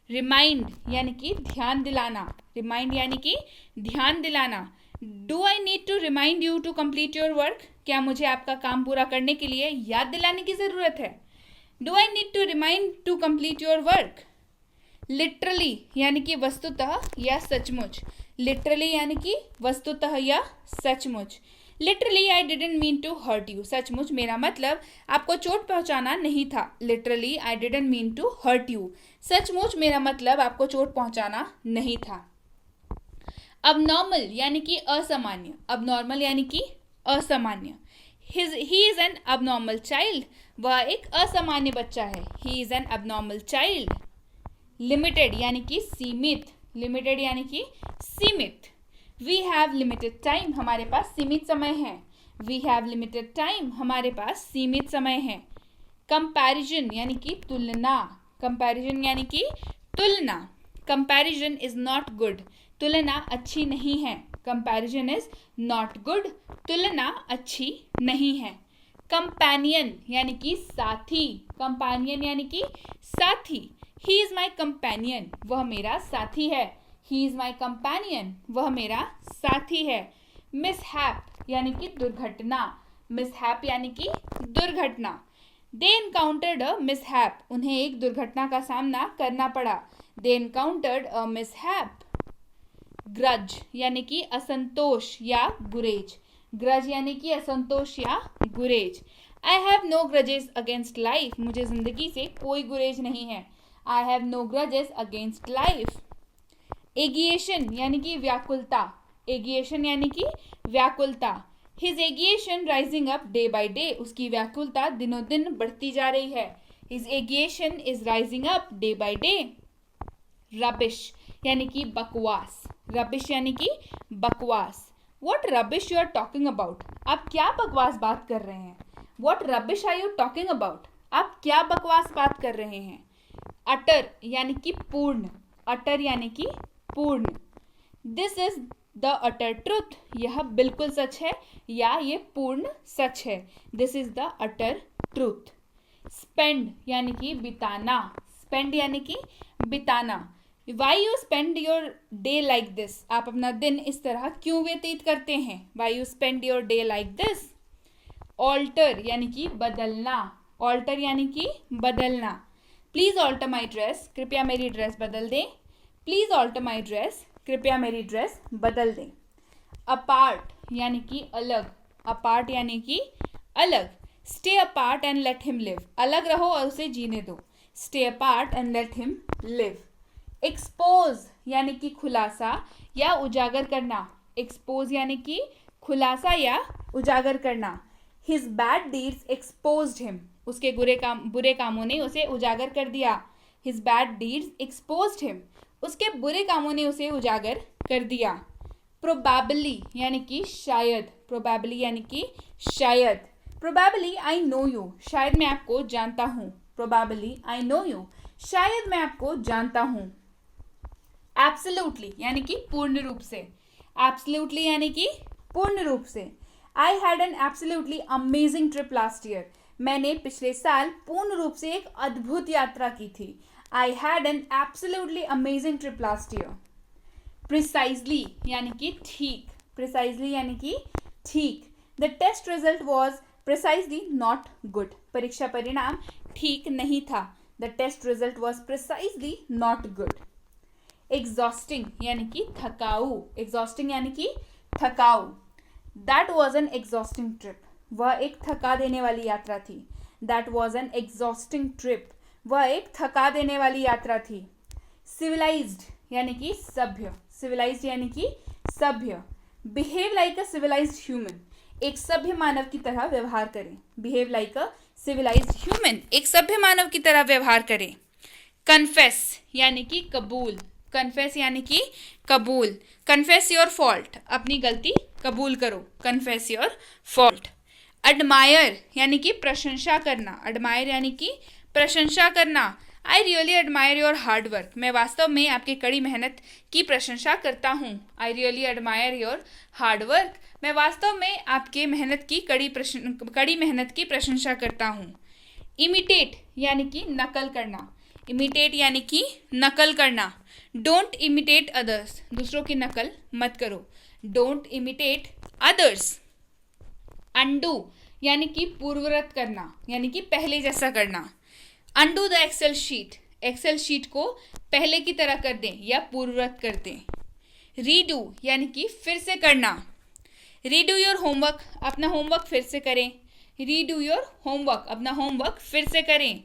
S1: Remind यानी कि ध्यान दिलाना, रिमाइंड यानी कि ध्यान दिलाना। Do I need to remind you to complete your work, क्या मुझे आपका काम पूरा करने के लिए याद दिलाने की जरूरत है? Do I need to remind to complete your work. Literally यानी कि वस्तुतः या सचमुच, लिटरली यानी कि वस्तुतः या सचमुच। Literally I didn't mean to hurt you, सचमुच मेरा मतलब आपको चोट पहुंचाना नहीं था। Literally I didn't mean to hurt you, सचमुच मेरा मतलब आपको चोट पहुंचाना नहीं था। अबनॉर्मल यानी कि असामान्य, अबनॉर्मल यानी कि असामान्य। He is an abnormal child, वह एक असामान्य बच्चा है। He is an abnormal child. Limited यानी कि सीमित, लिमिटेड यानी कि सीमित। वी हैव लिमिटेड टाइम, हमारे पास सीमित समय है। वी हैव लिमिटेड टाइम, हमारे पास सीमित समय है। कंपैरिजन यानी कि तुलना, कंपैरिजन यानी कि तुलना। कंपैरिजन इज नॉट गुड, तुलना अच्छी नहीं है। कंपैरिजन इज नॉट गुड, तुलना अच्छी नहीं है। कंपेनियन यानी कि साथी, कंपेनियन यानी कि साथी। ही इज माई कंपेनियन, वह मेरा साथी है। ही इज माई कंपेनियन, वह मेरा साथी है। मिसहैप यानी कि दुर्घटना, मिसहैप यानी कि दुर्घटना। दे एनकाउंटर्ड अ मिसहैप, उन्हें एक दुर्घटना का सामना करना पड़ा। दे एनकाउंटर्ड अ मिसहैप। ग्रज यानी कि असंतोष या गुरेज, ग्रज यानी कि असंतोष या गुरेज। I have no grudges against life, मुझे जिंदगी से कोई गुरेज नहीं है। I have no grudges against life. Agitation यानी कि व्याकुलता, एगिएशन यानी कि व्याकुलता। His agitation rising up day by day, उसकी व्याकुलता दिनों दिन बढ़ती जा रही है। His agitation is rising up day by day. Rubbish यानी कि बकवास, रबिश यानी कि बकवास। What rubbish you are talking about, आप क्या बकवास बात कर रहे हैं। What rubbish are you talking about, आप क्या बकवास बात कर रहे हैं। अटर यानी कि पूर्ण, अटर यानी कि पूर्ण। This is the utter truth, यह बिल्कुल सच है या ये पूर्ण सच है। This is the utter truth. Spend यानी कि बिताना, स्पेंड यानी कि बिताना। Why you spend your day like this, आप अपना दिन इस तरह क्यों व्यतीत करते हैं। Why you spend your day like this. Alter यानी कि बदलना, ऑल्टर यानी कि बदलना। प्लीज ऑल्टर माई ड्रेस, कृपया मेरी ड्रेस बदल दें। प्लीज ऑल्टर माई ड्रेस, कृपया मेरी ड्रेस बदल दें। अपार्ट यानी कि अलग, अपार्ट यानी कि अलग। Stay apart and let him live, अलग रहो और उसे जीने दो। Stay apart and let him live. Expose यानी कि खुलासा या उजागर करना, एक्सपोज यानी कि खुलासा या उजागर करना। His bad deeds exposed him, उसके बुरे कामों ने उसे उजागर कर दिया। His bad deeds exposed him, उसके बुरे कामों ने उसे उजागर कर दिया। प्रोबेबली यानी कि शायद, प्रोबेबली यानी कि शायद। प्रोबेबली आई नो यू, शायद मैं आपको जानता हूँ। प्रोबेबली आई नो यू, शायद मैं आपको जानता हूँ। एब्सोल्युटली यानी कि पूर्ण रूप से, एब्सोल्युटली यानी कि पूर्ण रूप से। आई had an absolutely amazing trip last year, मैंने पिछले साल पूर्ण रूप से एक अद्भुत यात्रा की थी। I had an absolutely amazing trip last year. Precisely यानी कि ठीक, प्रिसाइजली यानी कि ठीक। The test result was precisely not good, परीक्षा परिणाम ठीक नहीं था। The test result was precisely not good. Exhausting यानी कि थकाऊ, एग्जॉस्टिंग यानी कि थकाऊ। That was an exhausting trip, वह एक थका देने वाली यात्रा थी। That was an exhausting trip, वह एक थका देने वाली यात्रा थी। सिविलाइज्ड यानी कि सभ्य, सिविलाइज्ड यानी कि सभ्य। Behave like a civilised human, एक सभ्य मानव की तरह व्यवहार करें। Behave like a civilised human, एक सभ्य मानव की तरह व्यवहार करें। कन्फेस यानी कि कबूल, कन्फेस यानी कि कबूल। कन्फेस योर फॉल्ट, अपनी गलती कबूल करो। Confess your fault. एडमायर यानी कि प्रशंसा करना, एडमायर यानी कि प्रशंसा करना। I really admire your hard work, मैं वास्तव में आपकी कड़ी मेहनत की प्रशंसा करता हूँ। I really admire your hard work, मैं वास्तव में आपके मेहनत की कड़ी मेहनत की प्रशंसा करता हूँ। इमिटेट यानी कि नकल करना, इमिटेट यानी कि नकल करना। डोंट इमिटेट अदर्स, दूसरों की नकल मत करो। Don't imitate others. अंडू यानी कि पूर्ववत करना, यानी कि पहले जैसा करना। Undo the Excel sheet, Excel sheet को पहले की तरह कर दें या पूर्ववत कर दें। रीडू यानी कि फिर से करना। रीडू योर होमवर्क, अपना होमवर्क फिर से करें। रीडू योर होमवर्क, अपना होमवर्क फिर से करें।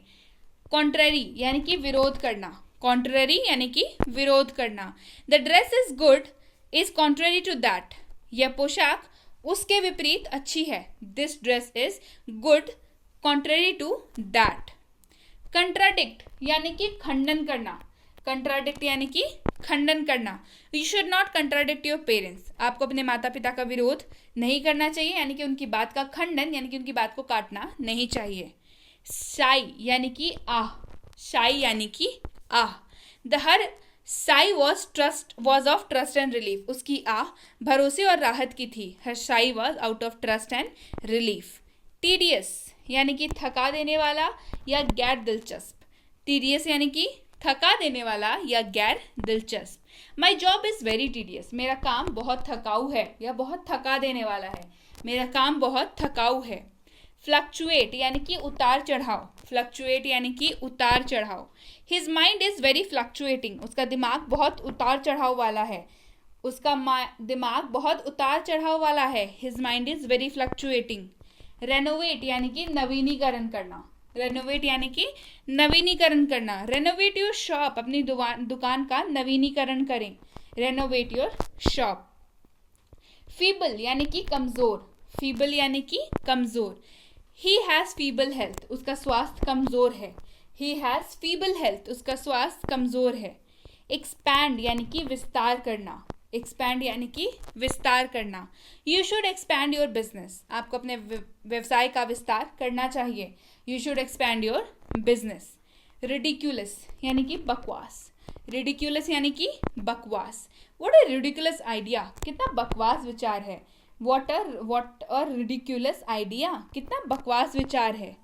S1: कॉन्ट्ररी यानी कि विरोध करना, कॉन्ट्ररी यानी कि विरोध करना। The dress is good is contrary to that, यह पोशाक उसके विपरीत अच्छी है। This dress is good contrary to that. Contradict यानी कि खंडन करना, कंट्राडिक्ट यानी कि खंडन करना। You should not contradict your parents, आपको अपने माता पिता का विरोध नहीं करना चाहिए, यानी कि उनकी बात का खंडन यानी कि उनकी बात को काटना नहीं चाहिए। शाई यानी कि आह, शाई यानी कि आह। The her sigh was of trust and relief, उसकी आह भरोसे और राहत की थी। Her sigh was out of trust and relief. Tedious यानी कि थका देने वाला या गैर दिलचस्प, टीडियस यानी कि थका देने वाला या गैर दिलचस्प। My job is very tedious, मेरा काम बहुत थकाऊ है या बहुत थका देने वाला है, मेरा काम बहुत थकाऊ है। फ्लक्चुएट यानी कि उतार चढ़ाव, फ्लक्चुएट यानी कि उतार चढ़ाव। His mind is very fluctuating, उसका दिमाग बहुत उतार चढ़ाव वाला है, उसका दिमाग बहुत उतार चढ़ाव वाला है। His mind is very fluctuating. Renovate यानी कि नवीनीकरण करना, रेनोवेट यानी कि नवीनीकरण करना। रेनोवेट योर शॉप, अपनी दुकान का नवीनीकरण करें, रेनोवेट योर शॉप। फीबल यानी कि कमज़ोर, फीबल यानी कि कमज़ोर। ही हैज़ फीबल हेल्थ, उसका स्वास्थ्य कमज़ोर है, ही हैज़ फीबल हेल्थ, उसका स्वास्थ्य कमज़ोर है। एक्सपैंड यानी कि विस्तार करना, एक्सपैंड यानी कि विस्तार करना। You should expand your business, आपको अपने व्यवसाय का विस्तार करना चाहिए, you should expand your business. Ridiculous यानी कि बकवास, रिडिक्यूलस यानी कि बकवास। व्हाट अ रिडिक्यूलस आइडिया, कितना बकवास विचार है। व्हाट अ रिडिक्यूलस आइडिया, कितना बकवास विचार है।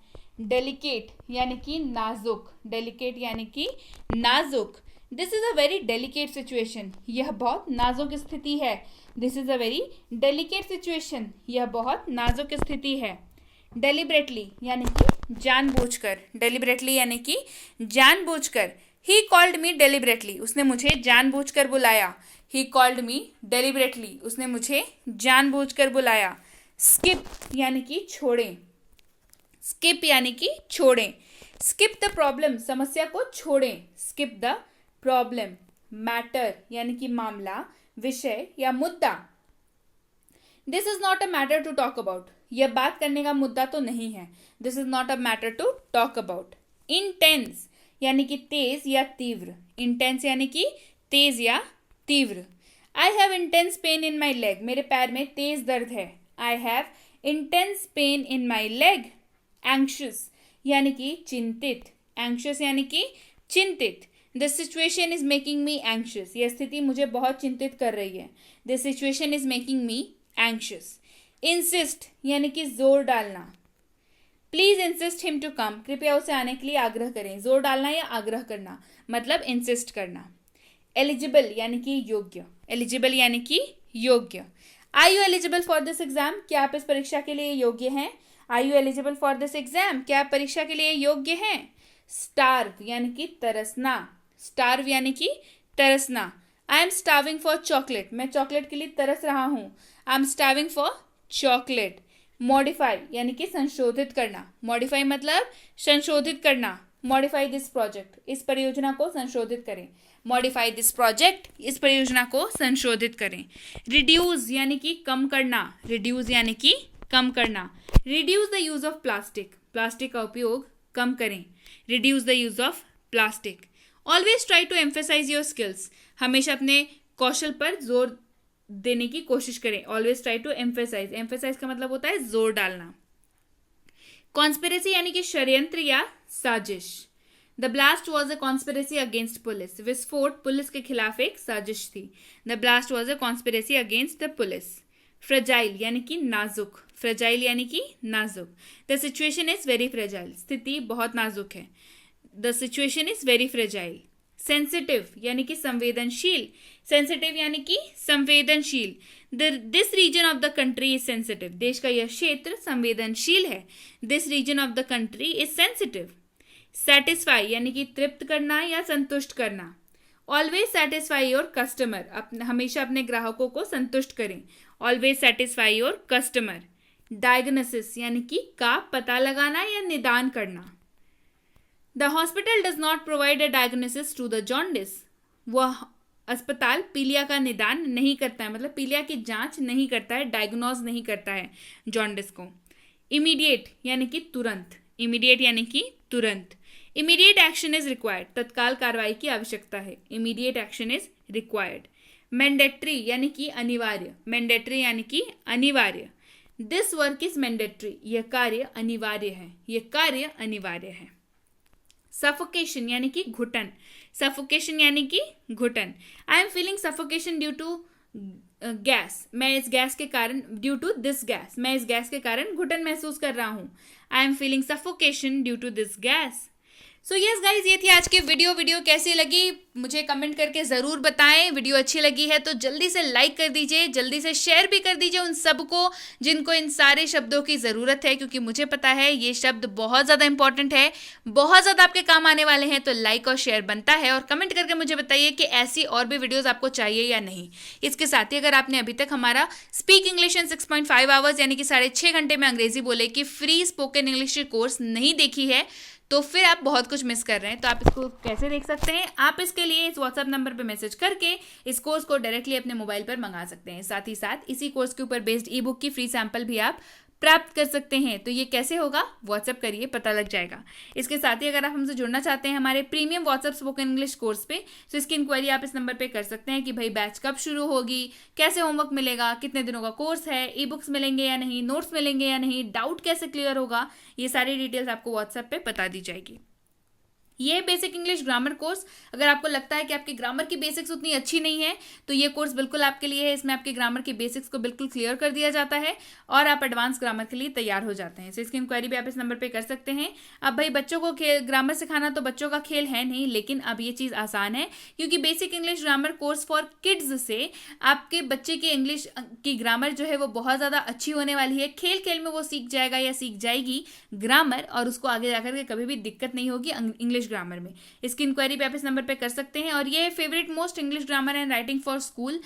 S1: डेलिकेट यानी कि नाजुक, डेलिकेट यानी कि नाजुक। This is a very delicate situation, यह बहुत नाजुक स्थिति है, this is a very delicate situation, यह बहुत नाजुक स्थिति है। डेलिबरेटली यानी कि जानबूझकर, डेलिबरेटली यानी कि जानबूझकर। ही कॉल्ड मी डेलिबरेटली, उसने मुझे जानबूझकर बुलाया, ही कॉल्ड मी डेलिबरेटली, उसने मुझे जानबूझकर बुलाया। स्किप यानी कि छोड़ें, स्किप यानी कि छोड़ें। स्किप द प्रॉब्लम, समस्या को छोड़ें, स्किप द प्रॉब्लम। मैटर यानी कि मामला, विषय या मुद्दा। This is not a matter to talk about, यह बात करने का मुद्दा तो नहीं है, this is not a matter to talk about. Intense यानी कि तेज या तीव्र, इंटेंस यानी कि तेज या तीव्र। I have intense pain in my leg, मेरे पैर में तेज दर्द है, I have intense pain in my leg. Anxious यानी कि चिंतित, एंक्शस यानी कि चिंतित। This situation is making me anxious, यह स्थिति मुझे बहुत चिंतित कर रही है, this situation is making me anxious. Insist यानी कि जोर डालना, please insist him to come, कृपया उसे आने के लिए आग्रह करें, जोर डालना या आग्रह करना, मतलब इंसिस्ट करना। एलिजिबल यानी कि योग्य, एलिजिबल यानी कि योग्य। Are you eligible for this exam, क्या आप इस परीक्षा के लिए योग्य हैं। Are you eligible for this exam, क्या आप परीक्षा के लिए योग्य हैं। स्टार्व यानी कि तरसना, स्टार्व यानी कि तरसना। I am starving for chocolate, मैं चॉकलेट के लिए तरस रहा हूँ, I am starving for chocolate. Modify यानी कि संशोधित करना, मॉडिफाई मतलब संशोधित करना। मॉडिफाई दिस प्रोजेक्ट, इस परियोजना को संशोधित करें, मॉडिफाई दिस प्रोजेक्ट, इस परियोजना को संशोधित करें। रिड्यूस यानी कि कम करना, रिड्यूस यानी कि कम करना। Reduce the use of plastic, plastic का उपयोग कम करें, reduce the use of plastic. Always try to emphasize your skills, हमेशा अपने कौशल पर जोर देने की कोशिश करें, always try to emphasize, emphasize का मतलब होता है जोर डालना। कॉन्स्पिरेसी यानी कि षड्यंत्र या साजिश। The blast was a conspiracy against police, विस्फोट पुलिस के खिलाफ एक साजिश थी, the blast was a conspiracy against the police. Fragile यानी कि नाजुक, फ्रेजाइल यानी कि नाजुक। The situation is very fragile, स्थिति बहुत नाजुक है, the situation is very fragile. Sensitive यानी कि संवेदनशील, सेंसिटिव यानी कि संवेदनशील। This region of the country is sensitive, देश का यह क्षेत्र संवेदनशील है, this region of the country is sensitive. Satisfy यानी कि तृप्त करना या संतुष्ट करना। ऑलवेज सेटिस्फाई योर कस्टमर, हमेशा अपने ग्राहकों को संतुष्ट करें, always satisfy your customer. Diagnosis यानी कि का पता लगाना या निदान करना। The hospital does not provide a diagnosis to the jaundice, वह अस्पताल पीलिया का निदान नहीं करता है, मतलब पीलिया की जांच नहीं करता है, डायग्नोज नहीं करता है जॉन्डिस को। इमीडिएट यानी कि तुरंत, इमीडिएट यानी कि तुरंत। इमीडिएट एक्शन इज रिक्वायर्ड, तत्काल कार्रवाई की आवश्यकता है, immediate action is required. Mandatory यानी कि अनिवार्य, मैंडेटरी यानी कि अनिवार्य। दिस वर्क इज मैंडेटरी, यह कार्य अनिवार्य है, यह कार्य अनिवार्य है। सफोकेशन यानी कि घुटन, सफोकेशन यानी कि घुटन। I am feeling suffocation due to gas, मैं इस गैस के कारण, ड्यू टू दिस गैस, मैं इस गैस के कारण घुटन महसूस कर रहा हूँ, I am feeling suffocation due to this gas. So yes guys, ये थी आज की वीडियो कैसी लगी मुझे कमेंट करके ज़रूर बताएं। वीडियो अच्छी लगी है तो जल्दी से लाइक कर दीजिए, जल्दी से शेयर भी कर दीजिए उन सबको जिनको इन सारे शब्दों की ज़रूरत है, क्योंकि मुझे पता है ये शब्द बहुत ज़्यादा इंपॉर्टेंट है, बहुत ज़्यादा आपके काम आने वाले हैं। तो लाइक और शेयर बनता है, और कमेंट करके मुझे बताइए कि ऐसी और भी वीडियोज़ आपको चाहिए या नहीं। इसके साथ ही अगर आपने अभी तक हमारा स्पीक इंग्लिश इन 6.5 आवर्स यानी कि 6.5 घंटे में अंग्रेजी बोले की फ्री स्पोकन इंग्लिश कोर्स नहीं देखी है तो फिर आप बहुत कुछ मिस कर रहे हैं। तो आप इसको कैसे देख सकते हैं? आप इसके लिए इस व्हाट्सएप नंबर पर मैसेज करके इस कोर्स को डायरेक्टली अपने मोबाइल पर मंगा सकते हैं। साथ ही साथ इसी कोर्स के ऊपर बेस्ड ई बुक की फ्री सैंपल भी आप प्राप्त कर सकते हैं। तो ये कैसे होगा? व्हाट्सएप करिए, पता लग जाएगा। इसके साथ ही अगर आप हमसे जुड़ना चाहते हैं हमारे premium WhatsApp spoken English course पे, तो इसकी इंक्वायरी आप इस नंबर पे कर सकते हैं कि भाई बैच कब शुरू होगी, कैसे होमवर्क मिलेगा, कितने दिनों का कोर्स है, ई बुक्स मिलेंगे या नहीं, नोट्स मिलेंगे या नहीं, डाउट कैसे क्लियर होगा, ये सारी डिटेल्स आपको व्हाट्सएप पे बता दी जाएगी। ये बेसिक इंग्लिश ग्रामर कोर्स, अगर आपको लगता है कि आपकी ग्रामर की बेसिक्स उतनी अच्छी नहीं है तो ये कोर्स बिल्कुल आपके लिए है। इसमें आपके ग्रामर की बेसिक्स को बिल्कुल क्लियर कर दिया जाता है और आप एडवांस ग्रामर के लिए तैयार हो जाते हैं। तो इसकी इंक्वायरी भी आप इस नंबर पे कर सकते हैं। अब भाई बच्चों को ग्रामर सिखाना तो बच्चों का खेल है नहीं, लेकिन अब ये चीज़ आसान है क्योंकि basic English grammar course for kids से आपके बच्चे की इंग्लिश की ग्रामर जो है वो बहुत ज़्यादा अच्छी होने वाली है। खेल खेल में वो सीख जाएगा या सीख जाएगी ग्रामर, और उसको आगे जाकर के कभी भी दिक्कत नहीं होगी इंग्लिश ग्रामर में। इसकी इंक्वायरी भी आप इस नंबर पे कर सकते हैं। और ये favourite most English grammar and writing for school,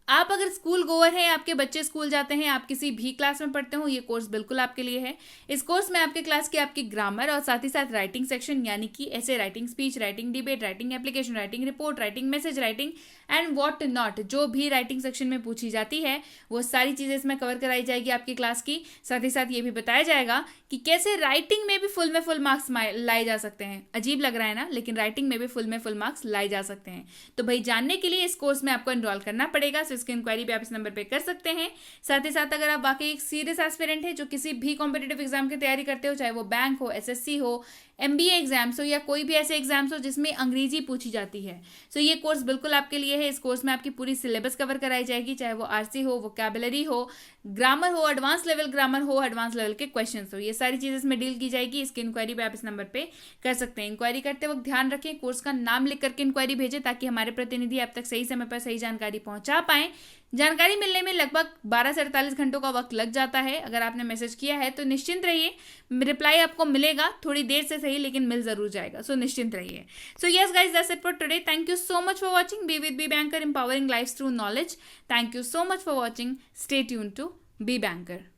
S1: आप अगर स्कूल गोअर हैं, आपके बच्चे स्कूल जाते हैं, आप किसी भी क्लास में पढ़ते हो, ये कोर्स बिल्कुल आपके लिए है। इस कोर्स में आपके क्लास की आपकी ग्रामर और साथ ही साथ राइटिंग सेक्शन यानी कि ऐसे writing, speech writing, debate writing, application writing, report writing, message writing and what not, जो भी राइटिंग सेक्शन में पूछी जाती है वो सारी चीज़ें इसमें कवर कराई जाएगी आपकी क्लास की। साथ ही साथ ये भी बताया जाएगा कि कैसे राइटिंग में भी फुल मार्क्स लाए जा सकते हैं। अजीब लग रहा है ना, लेकिन राइटिंग में भी फुल मार्क्स लाए जा सकते हैं। तो भाई जानने के लिए इस कोर्स में आपको एनरोल करना पड़ेगा। सो इसकी इंक्वायरी भी आप इस नंबर पे कर सकते हैं। साथ ही साथ अगर आप वाकई एक सीरियस एस्पिरेंट है जो किसी भी कॉम्पिटेटिव एग्जाम की तैयारी करते हो, चाहे वो बैंक हो, एसएससी हो, एमबीए एग्जाम्स हो या कोई भी ऐसे एग्जाम्स हो जिसमें अंग्रेजी पूछी जाती है, सो ये कोर्स बिल्कुल आपके लिए है। इस कोर्स में आपकी पूरी सिलेबस कवर कराई जाएगी, चाहे वो आरसी हो, वोकैबुलरी हो, ग्रामर हो, एडवांस लेवल ग्रामर हो, एडवांस लेवल के क्वेश्चंस हो, ये सारी चीजें इसमें डील की जाएगी। इसकी इंक्वायरी भी आप इस नंबर पे कर सकते हैं। इंक्वायरी करते वक्त ध्यान रखें कोर्स का नाम लिख करके इंक्वायरी भेजें ताकि हमारे प्रतिनिधि आप तक सही समय पर सही जानकारी पहुंचा पाएं। जानकारी मिलने में लगभग 12 से 48 घंटों का वक्त लग जाता है। अगर आपने मैसेज किया है तो निश्चिंत रहिए, रिप्लाई आपको मिलेगा, थोड़ी देर से सही लेकिन मिल जरूर जाएगा। सो निश्चिंत रहिए। So yes guys, that's it for today. Thank you so much for watching be with B banker, empowering lives through knowledge. Thank you so much for watching. Stay tuned to B banker.